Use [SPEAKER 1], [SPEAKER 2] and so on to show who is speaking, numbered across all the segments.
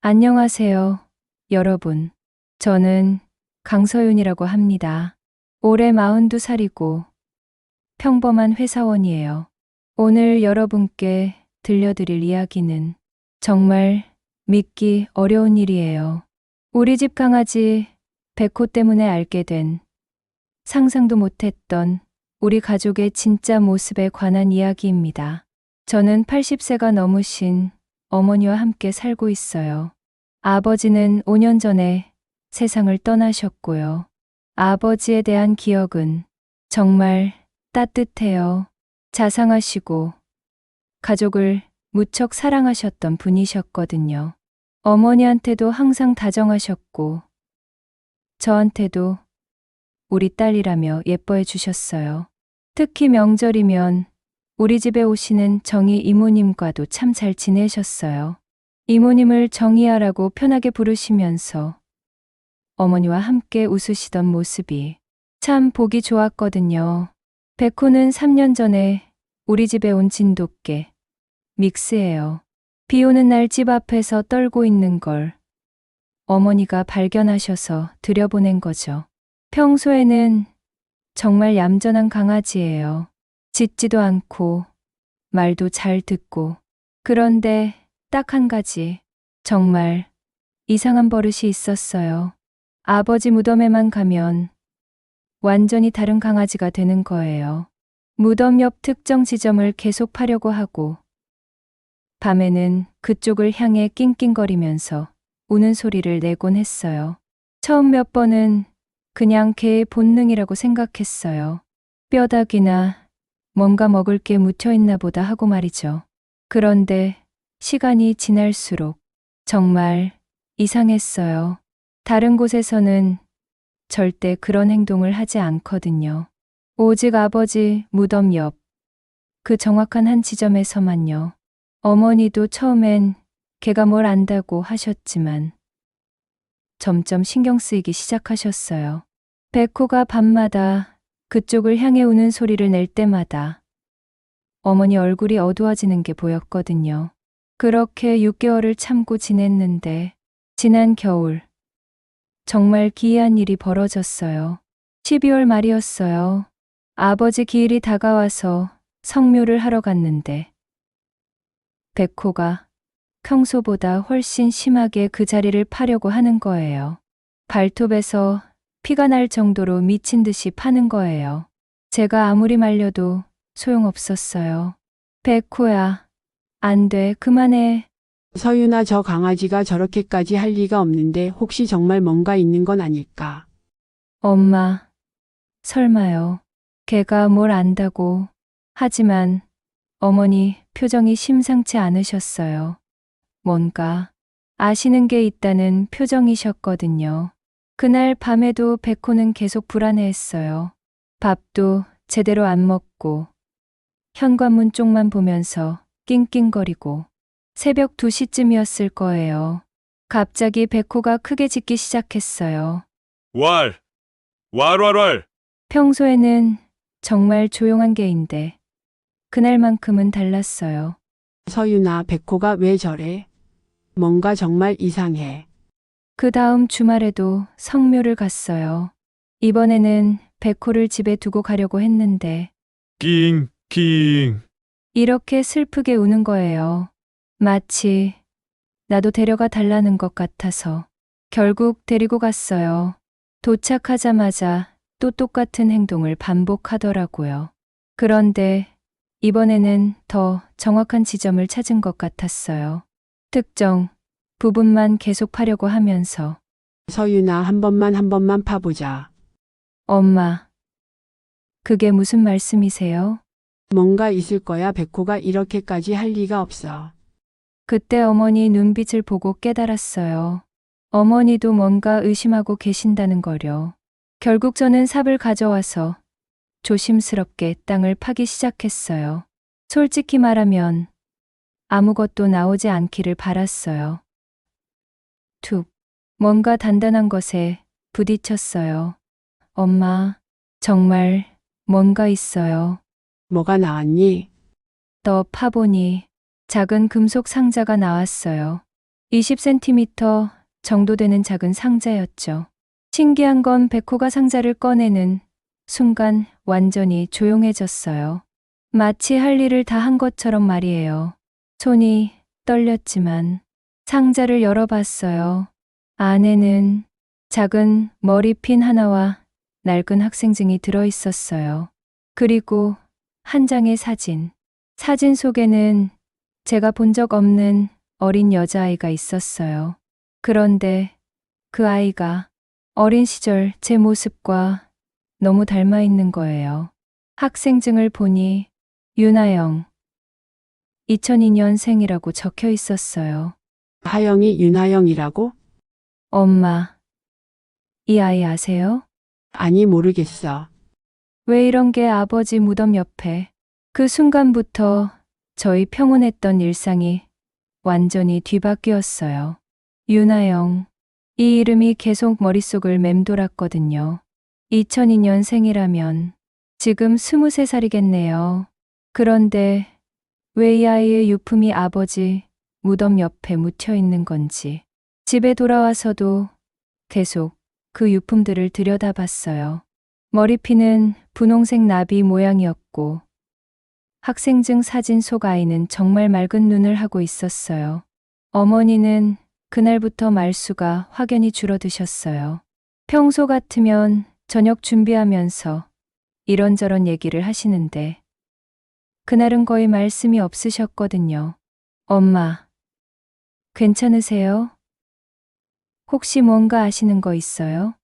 [SPEAKER 1] 안녕하세요, 여러분. 저는 강서윤이라고 합니다. 올해 42살이고 평범한 회사원이에요. 오늘 여러분께 들려드릴 이야기는 정말 믿기 어려운 일이에요. 우리 집 강아지 백호 때문에 알게 된 상상도 못했던 우리 가족의 진짜 모습에 관한 이야기입니다. 저는 80세가 넘으신 어머니와 함께 살고 있어요. 아버지는 5년 전에 세상을 떠나셨고요. 아버지에 대한 기억은 정말 따뜻해요. 자상하시고 가족을 무척 사랑하셨던 분이셨거든요. 어머니한테도 항상 다정하셨고 저한테도 우리 딸이라며 예뻐해 주셨어요. 특히 명절이면 우리 집에 오시는 정희 이모님과도 참 잘 지내셨어요. 이모님을 정희야라고 편하게 부르시면서 어머니와 함께 웃으시던 모습이 참 보기 좋았거든요. 백호는 3년 전에 우리 집에 온 진돗개 믹스예요. 비 오는 날 집 앞에서 떨고 있는 걸 어머니가 발견하셔서 들여보낸 거죠. 평소에는 정말 얌전한 강아지예요. 짖지도 않고 말도 잘 듣고. 그런데 딱 한 가지 정말 이상한 버릇이 있었어요. 아버지 무덤에만 가면 완전히 다른 강아지가 되는 거예요. 무덤 옆 특정 지점을 계속 파려고 하고 밤에는 그쪽을 향해 낑낑거리면서 우는 소리를 내곤 했어요. 처음 몇 번은 그냥 개의 본능이라고 생각했어요. 뼈다귀나 뭔가 먹을 게 묻혀 있나 보다 하고 말이죠. 그런데 시간이 지날수록 정말 이상했어요. 다른 곳에서는 절대 그런 행동을 하지 않거든요. 오직 아버지 무덤 옆 그 정확한 한 지점에서만요. 어머니도 처음엔 걔가 뭘 안다고 하셨지만 점점 신경 쓰이기 시작하셨어요. 백호가 밤마다 그쪽을 향해 우는 소리를 낼 때마다 어머니 얼굴이 어두워지는 게 보였거든요. 그렇게 6개월을 참고 지냈는데 지난 겨울 정말 기이한 일이 벌어졌어요. 12월 말이었어요. 아버지 기일이 다가와서 성묘를 하러 갔는데 백호가 평소보다 훨씬 심하게 그 자리를 파려고 하는 거예요. 발톱에서 피가 날 정도로 미친 듯이 파는 거예요. 제가 아무리 말려도 소용없었어요. 백호야, 안 돼, 그만해.
[SPEAKER 2] 서윤아, 저 강아지가 저렇게까지 할 리가 없는데 혹시 정말 뭔가 있는 건 아닐까?
[SPEAKER 1] 엄마, 설마요. 걔가 뭘 안다고. 하지만 어머니 표정이 심상치 않으셨어요. 뭔가 아시는 게 있다는 표정이셨거든요. 그날 밤에도 백호는 계속 불안해했어요. 밥도 제대로 안 먹고 현관문 쪽만 보면서 낑낑거리고 새벽 2시쯤이었을 거예요. 갑자기 백호가 크게 짖기 시작했어요.
[SPEAKER 3] 왈! 왈왈왈!
[SPEAKER 1] 평소에는 정말 조용한 개인데 그날만큼은 달랐어요.
[SPEAKER 2] 서윤아, 백호가 왜 저래? 뭔가 정말 이상해.
[SPEAKER 1] 그 다음 주말에도 성묘를 갔어요. 이번에는 백호를 집에 두고 가려고 했는데
[SPEAKER 3] 낑, 낑.
[SPEAKER 1] 이렇게 슬프게 우는 거예요. 마치 나도 데려가 달라는 것 같아서. 결국 데리고 갔어요. 도착하자마자 또 똑같은 행동을 반복하더라고요. 그런데 이번에는 더 정확한 지점을 찾은 것 같았어요. 특정 부분만 계속 파려고 하면서
[SPEAKER 2] 서윤아, 한 번만 파보자.
[SPEAKER 1] 엄마, 그게 무슨 말씀이세요?
[SPEAKER 2] 뭔가 있을 거야. 백호가 이렇게까지 할 리가 없어.
[SPEAKER 1] 그때 어머니 눈빛을 보고 깨달았어요. 어머니도 뭔가 의심하고 계신다는 거려. 결국 저는 삽을 가져와서 조심스럽게 땅을 파기 시작했어요. 솔직히 말하면 아무것도 나오지 않기를 바랐어요. 툭, 뭔가 단단한 것에 부딪혔어요. 엄마, 정말 뭔가 있어요.
[SPEAKER 2] 뭐가 나왔니?
[SPEAKER 1] 더 파보니 작은 금속 상자가 나왔어요. 20cm 정도 되는 작은 상자였죠. 신기한 건 백호가 상자를 꺼내는 순간 완전히 조용해졌어요. 마치 할 일을 다 한 것처럼 말이에요. 손이 떨렸지만 상자를 열어봤어요. 안에는 작은 머리핀 하나와 낡은 학생증이 들어있었어요. 그리고 한 장의 사진. 사진 속에는 제가 본 적 없는 어린 여자아이가 있었어요. 그런데 그 아이가 어린 시절 제 모습과 너무 닮아 있는 거예요. 학생증을 보니 윤아영 2002년생이라고 적혀 있었어요.
[SPEAKER 2] 하영이 윤하영이라고?
[SPEAKER 1] 엄마, 이 아이 아세요?
[SPEAKER 2] 아니 모르겠어.
[SPEAKER 1] 왜 이런 게 아버지 무덤 옆에. 그 순간부터 저희 평온했던 일상이 완전히 뒤바뀌었어요. 윤아영. 이 이름이 계속 머릿속을 맴돌았거든요. 2002년생이라면 지금 23살이겠네요. 그런데 왜 이 아이의 유품이 아버지 무덤 옆에 묻혀 있는 건지. 집에 돌아와서도 계속 그 유품들을 들여다봤어요. 머리핀은 분홍색 나비 모양이었고 학생증 사진 속 아이는 정말 맑은 눈을 하고 있었어요. 어머니는 그날부터 말수가 확연히 줄어드셨어요. 평소 같으면 저녁 준비하면서 이런저런 얘기를 하시는데 그날은 거의 말씀이 없으셨거든요. 엄마, 괜찮으세요? 혹시 뭔가 아시는 거 있어요?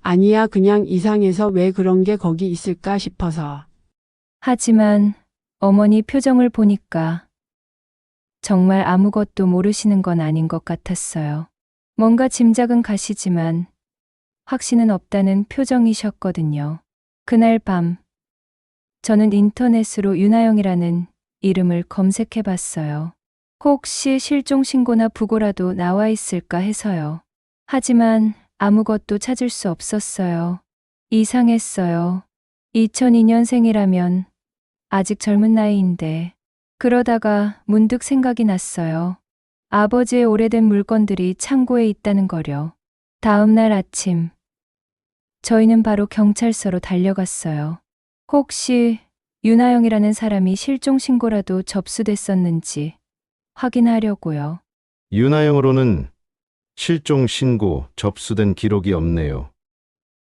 [SPEAKER 2] 아니야 그냥 이상해서 왜 그런 게 거기 있을까 싶어서.
[SPEAKER 1] 하지만 어머니 표정을 보니까 정말 아무것도 모르시는 건 아닌 것 같았어요. 뭔가 짐작은 가시지만 확신은 없다는 표정이셨거든요. 그날 밤 저는 인터넷으로 윤하영이라는 이름을 검색해 봤어요. 혹시 실종 신고나 부고라도 나와 있을까 해서요. 하지만 아무것도 찾을 수 없었어요. 이상했어요. 2002년생이라면 아직 젊은 나이인데. 그러다가 문득 생각이 났어요. 아버지의 오래된 물건들이 창고에 있다는 거려. 다음 날 아침, 저희는 바로 경찰서로 달려갔어요. 혹시 윤하영이라는 사람이 실종 신고라도 접수됐었는지 확인하려고요.
[SPEAKER 4] 윤하영으로는 실종 신고 접수된 기록이 없네요.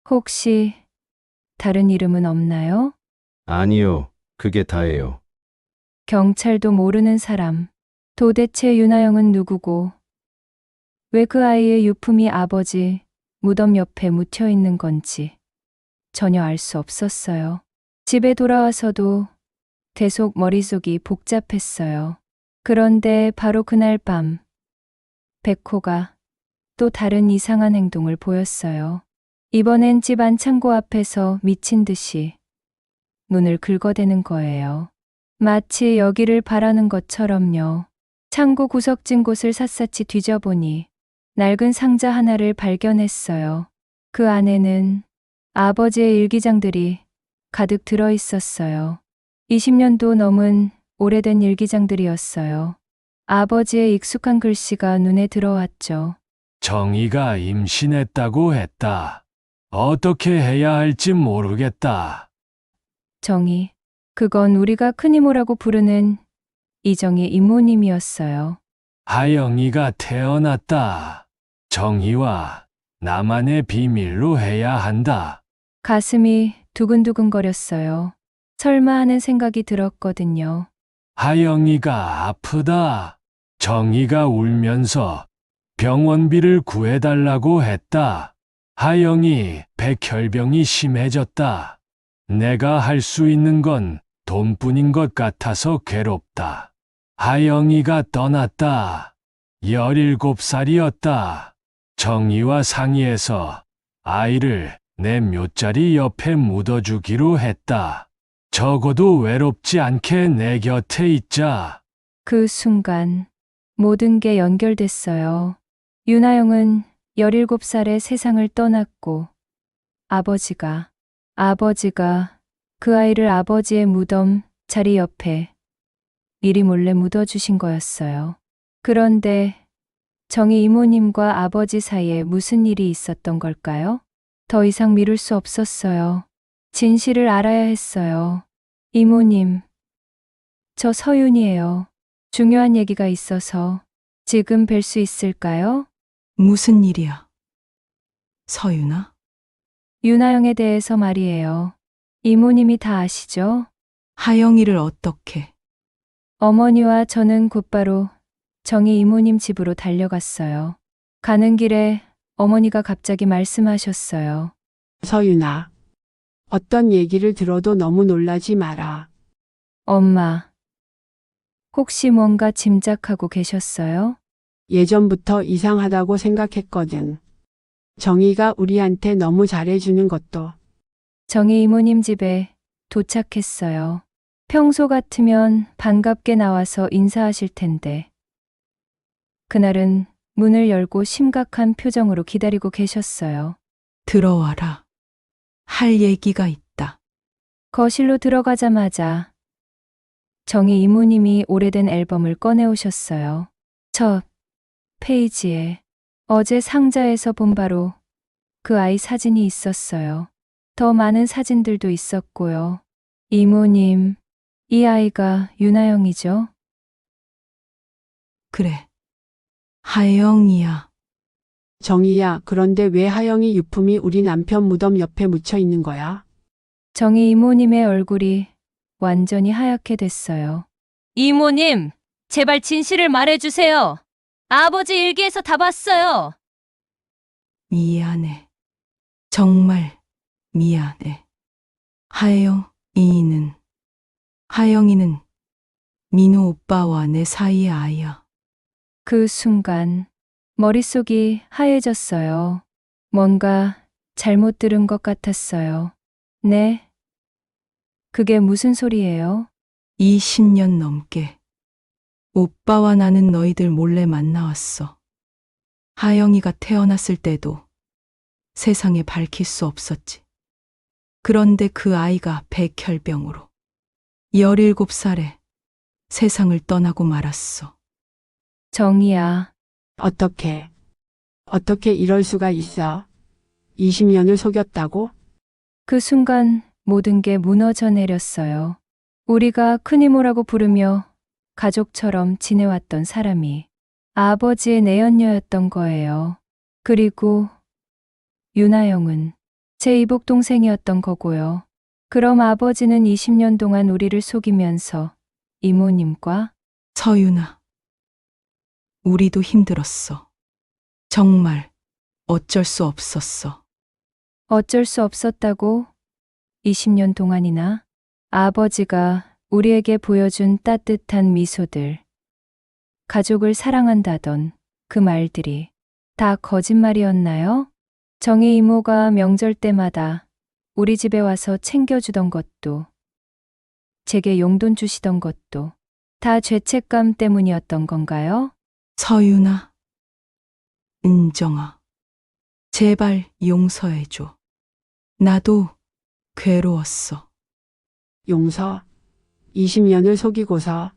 [SPEAKER 1] 혹시 다른 이름은 없나요?
[SPEAKER 4] 아니요, 그게 다예요.
[SPEAKER 1] 경찰도 모르는 사람. 도대체 윤하영은 누구고 왜 그 아이의 유품이 아버지 무덤 옆에 묻혀 있는 건지 전혀 알 수 없었어요. 집에 돌아와서도 계속 머릿속이 복잡했어요. 그런데 바로 그날 밤 백호가 또 다른 이상한 행동을 보였어요. 이번엔 집 안창고 앞에서 미친 듯이 눈을 긁어대는 거예요. 마치 여기를 바라는 것처럼요. 창고 구석진 곳을 샅샅이 뒤져보니 낡은 상자 하나를 발견했어요. 그 안에는 아버지의 일기장들이 가득 들어 있었어요. 20년도 넘은 오래된 일기장들이었어요. 아버지의 익숙한 글씨가 눈에 들어왔죠.
[SPEAKER 5] 정의가 임신했다고 했다. 어떻게 해야 할지 모르겠다.
[SPEAKER 1] 정희. 그건 우리가 큰 이모라고 부르는 이정희 이모님이었어요.
[SPEAKER 5] 하영이가 태어났다. 정의와 나만의 비밀로 해야 한다.
[SPEAKER 1] 가슴이 두근두근거렸어요. 설마 하는 생각이 들었거든요.
[SPEAKER 5] 하영이가 아프다. 정의가 울면서 병원비를 구해달라고 했다. 하영이 백혈병이 심해졌다. 내가 할 수 있는 건 돈뿐인 것 같아서 괴롭다. 하영이가 떠났다. 17살이었다. 정의와 상의해서 아이를 내 묘자리 옆에 묻어주기로 했다. 적어도 외롭지 않게 내 곁에 있자.
[SPEAKER 1] 그 순간 모든 게 연결됐어요. 윤하영은 17살에 세상을 떠났고 아버지가 그 아이를 아버지의 무덤 자리 옆에 미리 몰래 묻어주신 거였어요. 그런데 정희 이모님과 아버지 사이에 무슨 일이 있었던 걸까요? 더 이상 미룰 수 없었어요. 진실을 알아야 했어요. 이모님, 저 서윤이에요. 중요한 얘기가 있어서 지금 뵐 수 있을까요?
[SPEAKER 6] 무슨 일이야? 서윤아?
[SPEAKER 1] 윤하영에 대해서 말이에요. 이모님이 다 아시죠?
[SPEAKER 6] 하영이를 어떻게?
[SPEAKER 1] 어머니와 저는 곧바로 정희 이모님 집으로 달려갔어요. 가는 길에 어머니가 갑자기 말씀하셨어요.
[SPEAKER 2] 서윤아. 어떤 얘기를 들어도 너무 놀라지 마라.
[SPEAKER 1] 엄마, 혹시 뭔가 짐작하고 계셨어요?
[SPEAKER 2] 예전부터 이상하다고 생각했거든. 정희가 우리한테 너무 잘해주는 것도.
[SPEAKER 1] 정희 이모님 집에 도착했어요. 평소 같으면 반갑게 나와서 인사하실 텐데. 그날은 문을 열고 심각한 표정으로 기다리고 계셨어요.
[SPEAKER 6] 들어와라. 할 얘기가 있다.
[SPEAKER 1] 거실로 들어가자마자 정희 이모님이 오래된 앨범을 꺼내오셨어요. 첫 페이지에 어제 상자에서 본 바로 그 아이 사진이 있었어요. 더 많은 사진들도 있었고요. 이모님, 이 아이가 윤하영이죠?
[SPEAKER 6] 그래. 하영이야.
[SPEAKER 2] 정희야, 그런데 왜 하영이 유품이 우리 남편 무덤 옆에 묻혀 있는 거야?
[SPEAKER 1] 정희 이모님의 얼굴이 완전히 하얗게 됐어요. 이모님, 제발 진실을 말해주세요. 아버지 일기에서 다 봤어요.
[SPEAKER 6] 미안해. 정말 미안해. 하영이는 민호 오빠와 내 사이의 아이야.
[SPEAKER 1] 그 순간 머릿속이 하얘졌어요. 뭔가 잘못 들은 것 같았어요. 네? 그게 무슨 소리예요?
[SPEAKER 6] 20년 넘게 오빠와 나는 너희들 몰래 만나왔어. 하영이가 태어났을 때도 세상에 밝힐 수 없었지. 그런데 그 아이가 백혈병으로 17살에 세상을 떠나고 말았어.
[SPEAKER 1] 정희야,
[SPEAKER 2] 어떻게 이럴 수가 있어? 20년을 속였다고?
[SPEAKER 1] 그 순간 모든 게 무너져 내렸어요. 우리가 큰이모라고 부르며 가족처럼 지내왔던 사람이 아버지의 내연녀였던 거예요. 그리고 윤하영은 제 이복 동생이었던 거고요. 그럼 아버지는 20년 동안 우리를 속이면서 이모님과
[SPEAKER 6] 서윤아, 우리도 힘들었어. 정말 어쩔 수 없었어.
[SPEAKER 1] 어쩔 수 없었다고 20년 동안이나 아버지가 우리에게 보여준 따뜻한 미소들, 가족을 사랑한다던 그 말들이 다 거짓말이었나요? 정희 이모가 명절 때마다 우리 집에 와서 챙겨주던 것도, 제게 용돈 주시던 것도 다 죄책감 때문이었던 건가요?
[SPEAKER 6] 서윤아, 은정아, 제발 용서해줘. 나도 괴로웠어.
[SPEAKER 2] 용서? 20년을 속이고서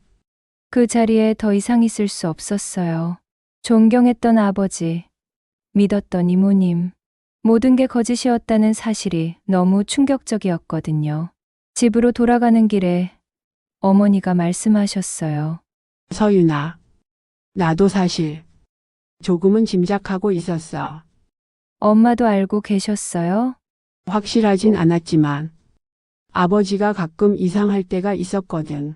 [SPEAKER 1] 그 자리에 더 이상 있을 수 없었어요. 존경했던 아버지, 믿었던 이모님, 모든 게 거짓이었다는 사실이 너무 충격적이었거든요. 집으로 돌아가는 길에 어머니가 말씀하셨어요.
[SPEAKER 2] 서윤아. 나도 사실 조금은 짐작하고 있었어.
[SPEAKER 1] 엄마도 알고 계셨어요?
[SPEAKER 2] 확실하진 않았지만 아버지가 가끔 이상할 때가 있었거든.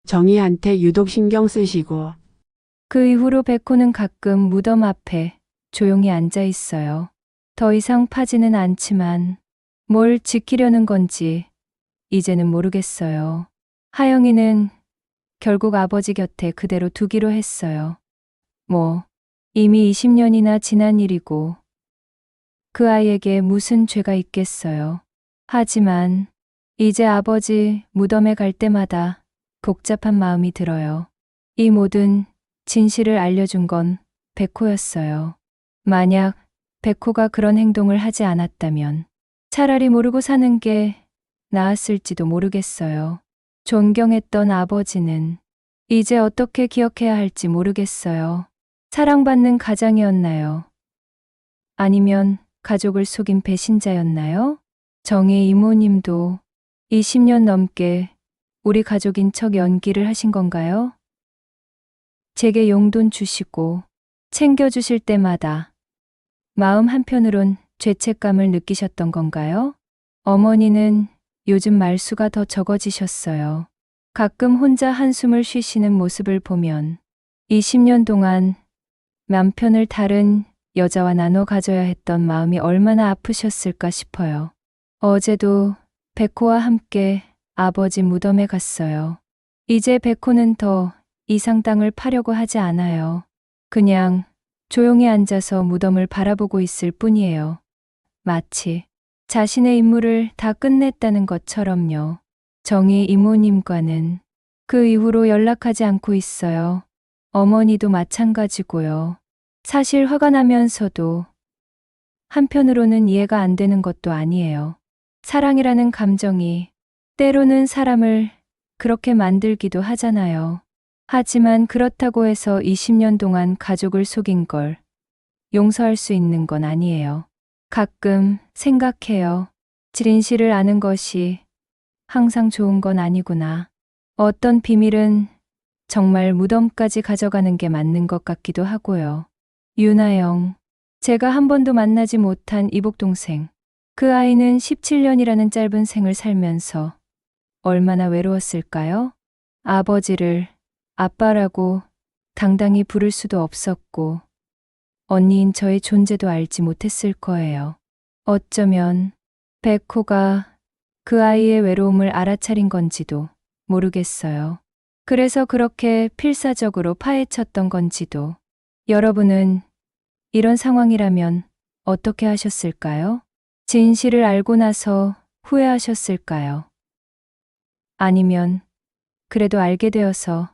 [SPEAKER 2] 정희한테 유독 신경 쓰시고.
[SPEAKER 1] 그 이후로 백호는 가끔 무덤 앞에 조용히 앉아 있어요. 더 이상 파지는 않지만 뭘 지키려는 건지 이제는 모르겠어요. 하영이는 결국 아버지 곁에 그대로 두기로 했어요. 이미 20년이나 지난 일이고 그 아이에게 무슨 죄가 있겠어요. 하지만 이제 아버지 무덤에 갈 때마다 복잡한 마음이 들어요. 이 모든 진실을 알려준 건 백호였어요. 만약 백호가 그런 행동을 하지 않았다면 차라리 모르고 사는 게 나았을지도 모르겠어요. 존경했던 아버지는 이제 어떻게 기억해야 할지 모르겠어요. 사랑받는 가장이었나요? 아니면 가족을 속인 배신자였나요? 정희 이모님도 20년 넘게 우리 가족인 척 연기를 하신 건가요? 제게 용돈 주시고 챙겨주실 때마다 마음 한편으론 죄책감을 느끼셨던 건가요? 어머니는 요즘 말수가 더 적어지셨어요. 가끔 혼자 한숨을 쉬시는 모습을 보면 20년 동안 남편을 다른 여자와 나눠 가져야 했던 마음이 얼마나 아프셨을까 싶어요. 어제도 백호와 함께 아버지 무덤에 갔어요. 이제 백호는 더 이상 땅을 파려고 하지 않아요. 그냥 조용히 앉아서 무덤을 바라보고 있을 뿐이에요. 마치 자신의 임무를 다 끝냈다는 것처럼요. 정희 이모님과는 그 이후로 연락하지 않고 있어요. 어머니도 마찬가지고요. 사실 화가 나면서도 한편으로는 이해가 안 되는 것도 아니에요. 사랑이라는 감정이 때로는 사람을 그렇게 만들기도 하잖아요. 하지만 그렇다고 해서 20년 동안 가족을 속인 걸 용서할 수 있는 건 아니에요. 가끔 생각해요. 진실을 아는 것이 항상 좋은 건 아니구나. 어떤 비밀은 정말 무덤까지 가져가는 게 맞는 것 같기도 하고요. 윤아영, 제가 한 번도 만나지 못한 이복동생. 그 아이는 17년이라는 짧은 생을 살면서 얼마나 외로웠을까요? 아버지를 아빠라고 당당히 부를 수도 없었고, 언니인 저의 존재도 알지 못했을 거예요. 어쩌면 백호가 그 아이의 외로움을 알아차린 건지도 모르겠어요. 그래서 그렇게 필사적으로 파헤쳤던 건지도. 여러분은 이런 상황이라면 어떻게 하셨을까요? 진실을 알고 나서 후회하셨을까요? 아니면 그래도 알게 되어서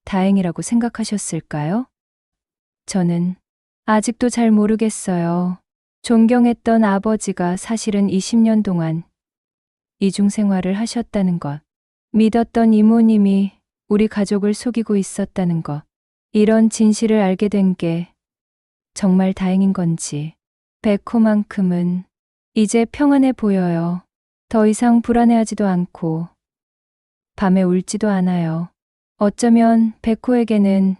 [SPEAKER 1] 다행이라고 생각하셨을까요? 저는 아직도 잘 모르겠어요. 존경했던 아버지가 사실은 20년 동안 이중생활을 하셨다는 것, 믿었던 이모님이 우리 가족을 속이고 있었다는 것, 이런 진실을 알게 된 게 정말 다행인 건지, 백호만큼은 이제 평안해 보여요. 더 이상 불안해하지도 않고 밤에 울지도 않아요. 어쩌면 백호에게는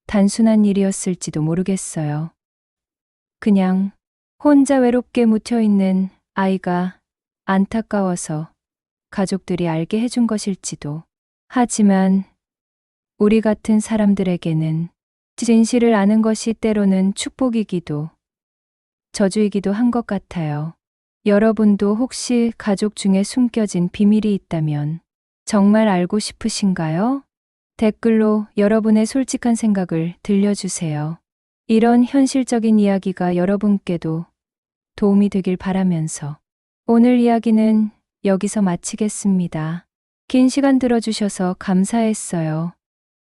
[SPEAKER 1] 단순한 일이었을지도 모르겠어요. 그냥 혼자 외롭게 묻혀있는 아이가 안타까워서 가족들이 알게 해준 것일지도. 하지만 우리 같은 사람들에게는 진실을 아는 것이 때로는 축복이기도 저주이기도 한 것 같아요. 여러분도 혹시 가족 중에 숨겨진 비밀이 있다면 정말 알고 싶으신가요? 댓글로 여러분의 솔직한 생각을 들려주세요. 이런 현실적인 이야기가 여러분께도 도움이 되길 바라면서 오늘 이야기는 여기서 마치겠습니다. 긴 시간 들어주셔서 감사했어요.